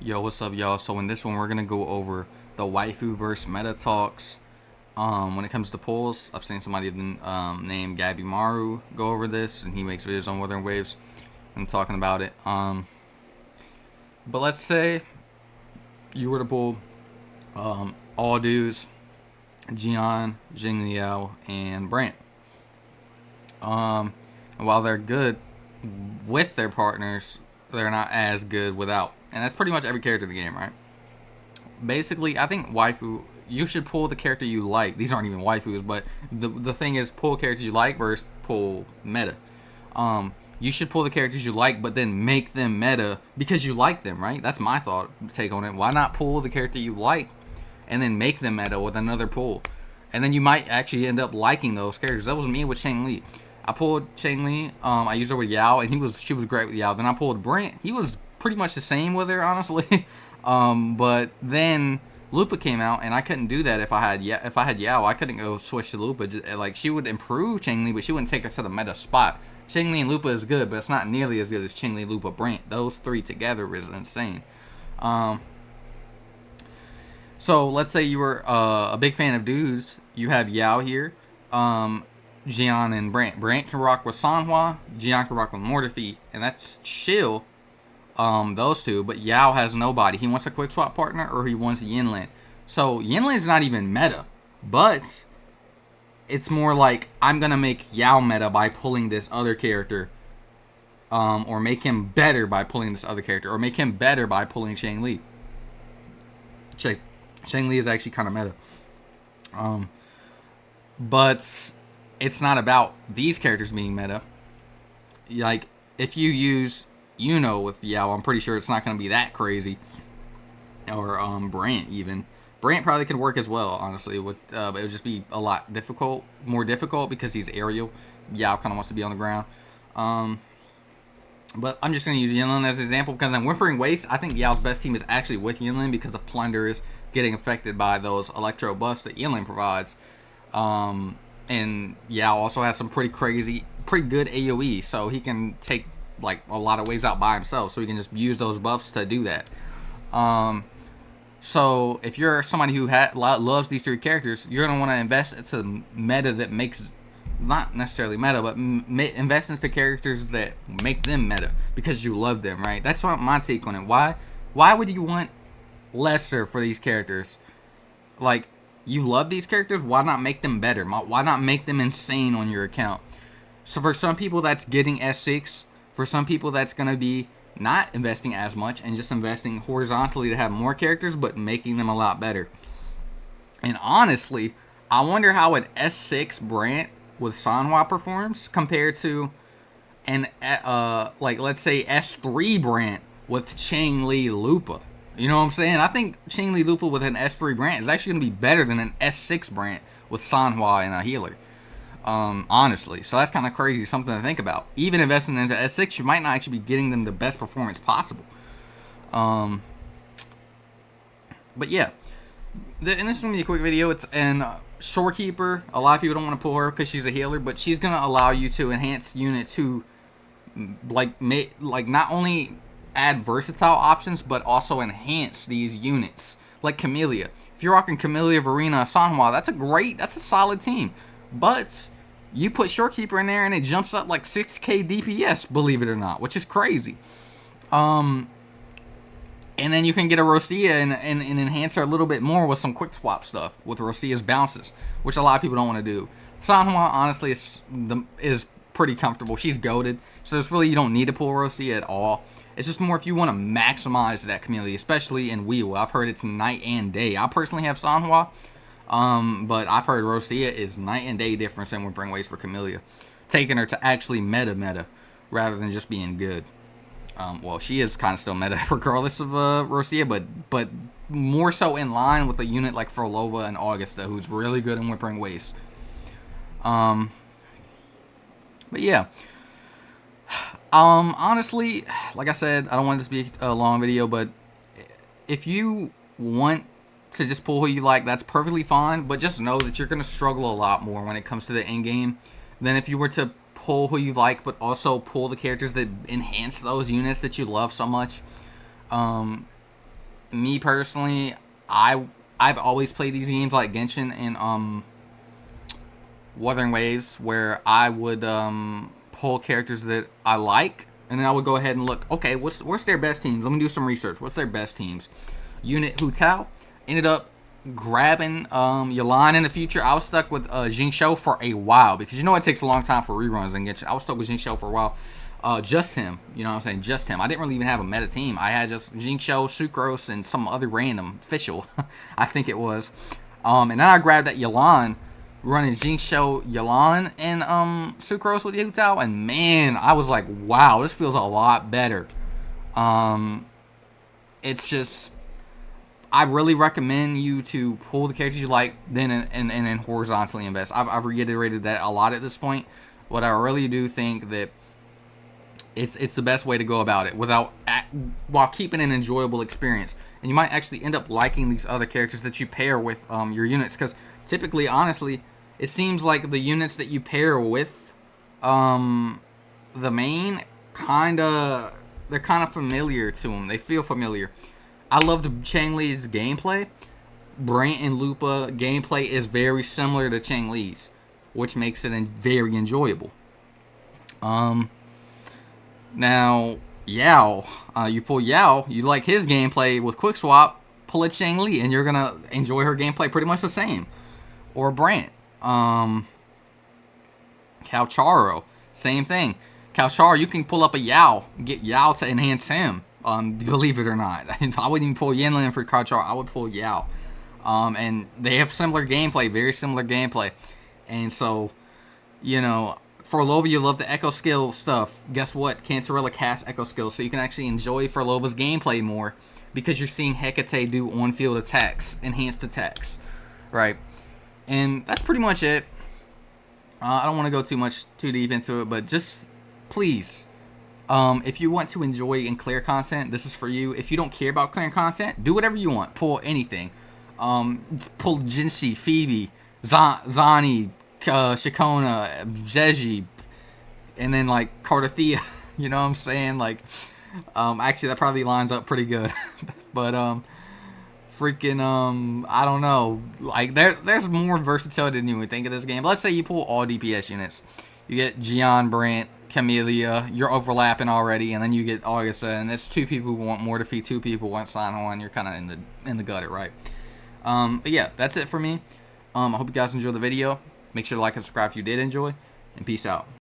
Yo, what's up, y'all? So in this one, we're gonna go over the waifu verse meta talks. When it comes to polls, I've seen somebody named Gabby Maru go over this, and he makes videos on Wuthering Waves and talking about it. But let's say you were to pull all dudes, Jian, Jing Liao, and Brant. And while they're good with their partners, they're not as good without. And that's pretty much every character in the game, right? Basically, I think waifu, you should pull the character you like. These aren't even waifus, but the thing is, pull characters you like versus pull meta. You should pull the characters you like, but then make them meta because you like them, right? That's my take on it. Why not pull the character you like and then make them meta with another pull? And then you might actually end up liking those characters. That was me with Chang Li. I pulled Chang Li. I used her with Yao, and she was great with Yao. Then I pulled Brent. He was pretty much the same with her, honestly. But then Lupa came out, and I couldn't do that if I had Yao. I couldn't go switch to Lupa. Like, she would improve Chang Li, but she wouldn't take her to the meta spot. Chang Li and Lupa is good, but it's not nearly as good as Chang Li, Lupa, Brent. Those three together is insane. So let's say you were a big fan of dudes. You have Yao here, Jian, and Brant. Brant can rock with Sanhua. Jian can rock with Mortefi, and that's chill. Those two, but Yao has nobody. He wants a quick swap partner, or he wants Yinlin. So Yinlin's not even meta, but it's more like I'm gonna make Yao meta by pulling this other character, or make him better by pulling this other character, or make him better by pulling Chang Li. Chang Li is actually kind of meta, but it's not about these characters being meta. Like, if you use with Yao, I'm pretty sure it's not going to be that crazy. Or Brant even. Brant probably could work as well, honestly. But it would just be a lot more difficult because he's aerial. Yao kind of wants to be on the ground. But I'm just going to use Yinlin as an example because in Whimpering Waste, I think Yao's best team is actually with Yinlin because of Plunderers getting affected by those electro buffs that Yinlin provides. And Yao also has some pretty good AoE, so he can take like a lot of waves out by himself, so he can just use those buffs to do that. So if you're somebody who loves these three characters, you're gonna want to invest into meta that makes, not necessarily meta, but invest into characters that make them meta because you love them, right? That's what my take on it. Why would you want lesser for these characters? Like, you love these characters, why not make them better? Why not make them insane on your account? So for some people, that's getting S6. For some people, that's going to be not investing as much and just investing horizontally to have more characters, but making them a lot better. And honestly, I wonder how an S6 Brant with Sanhua performs compared to let's say S3 Brant with Chang Li Lupa. You know what I'm saying? I think Chang Li Lupa with an S3 Brant is actually going to be better than an S6 Brant with Sanhua and a healer. Honestly. So that's kind of crazy, something to think about. Even investing into S6, you might not actually be getting them the best performance possible. But yeah. And this is going to be a quick video. It's an Shorekeeper. A lot of people don't want to pull her because she's a healer, but she's going to allow you to enhance units to, not only add versatile options, but also enhance these units. Like Camellia. If you're rocking Camellia, Verena, Sanhua, that's a solid team. But you put Shorekeeper in there and it jumps up like 6k DPS, believe it or not, which is crazy. And then you can get a Rosia and enhance her a little bit more with some quick swap stuff with Rosia's bounces, which a lot of people don't want to do. Sanhua, honestly, is pretty comfortable. She's goated, so you don't need to pull Rosia at all. It's just more if you want to maximize that Camellia, especially in Wii. I've heard it's night and day. I personally have Sanhua. But I've heard Rosia is night and day difference in Whimpering Waste for Camellia. Taking her to actually meta rather than just being good. Well, she is kind of still meta regardless of Rosia, but more so in line with a unit like Frolova and Augusta, who's really good in Whimpering Waste. But yeah. Honestly, like I said, I don't want this to be a long video, but if you want to just pull who you like, that's perfectly fine, but just know that you're going to struggle a lot more when it comes to the end game than if you were to pull who you like, but also pull the characters that enhance those units that you love so much. Me personally, I've always played these games like Genshin and Wuthering Waves, where I would pull characters that I like, and then I would go ahead and look. Okay, what's their best teams? Let me do some research. What's their best teams? Unit Hu Tao ended up grabbing Yalan in the future. I was stuck with Jingshou for a while because you know it takes a long time for reruns and Genshin. I was stuck with Jingshou for a while. Just him, you know what I'm saying? Just him. I didn't really even have a meta team. I had just Jingshou, Sucrose, and some other random official, I think it was. And then I grabbed that Yalan, running Jingshou, Yalan, and Sucrose with Hu Tao, and man, I was like, wow, this feels a lot better. It's just, I really recommend you to pull the characters you like, then and then horizontally invest. I've reiterated that a lot at this point, but I really do think that it's the best way to go about it while keeping an enjoyable experience. And you might actually end up liking these other characters that you pair with your units, because typically, honestly, it seems like the units that you pair with the main they're kind of familiar to them. They feel familiar. I loved Chang Li's gameplay. Brant and Lupa gameplay is very similar to Chang Li's, which makes it very enjoyable. Now, Yao, you pull Yao, you like his gameplay with Quick Swap, pull a Chang Li, and you're going to enjoy her gameplay pretty much the same. Or Brant. Calcharo, same thing. Calcharo, you can pull up a Yao, get Yao to enhance him, believe it or not. I wouldn't even pull Yanlin for Calcharo, I would pull Yao. And they have similar gameplay, very similar gameplay. And so, you know, Forlova, you love the Echo Skill stuff. Guess what? Cancerella casts Echo Skill, so you can actually enjoy Forlova's gameplay more because you're seeing Hecate do on-field attacks, enhanced attacks, right? And that's pretty much it. I don't want to go too deep into it, but just please, if you want to enjoy and clear content, this is for you. If you don't care about clearing content, do whatever you want. Pull anything. Pull Jinshi, Phoebe, Zani, Shikona, Jeji, and then like Cardathea. You know what I'm saying? Like, actually that probably lines up pretty good. But freaking I don't know. Like there's more versatility than you would think of this game. But let's say you pull all DPS units. You get Gian, Brant, Camellia. You're overlapping already, and then you get Augusta, and it's two people who want more defeat, two people want San Juan. You're kind of in the gutter, right? But yeah, that's it for me. I hope you guys enjoyed the video. Make sure to like and subscribe if you did enjoy, and peace out.